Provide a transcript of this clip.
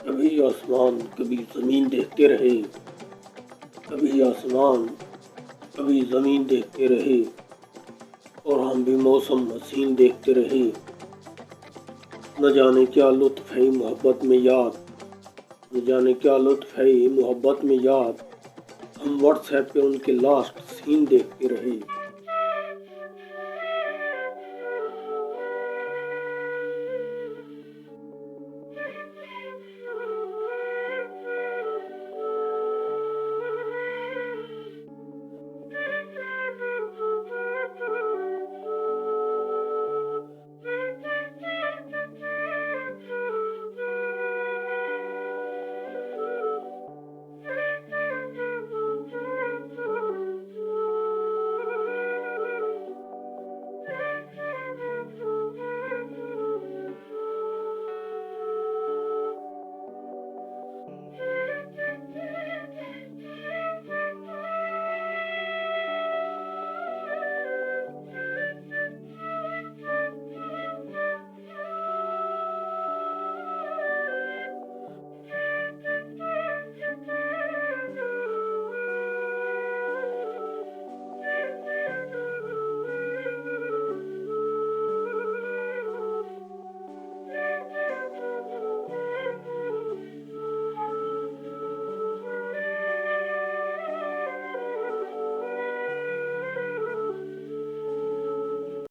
कभी आसमान कभी ज़मीन देखते रहे, कभी आसमान कभी ज़मीन देखते रहे, और हम भी मौसम हसीन देखते रहे। न जाने क्या लुत्फ़ है मोहब्बत में याद, न जाने क्या लुत्फ़ है मोहब्बत में याद। हम व्हाट्सएप पे उनके लास्ट सीन देखते रहे।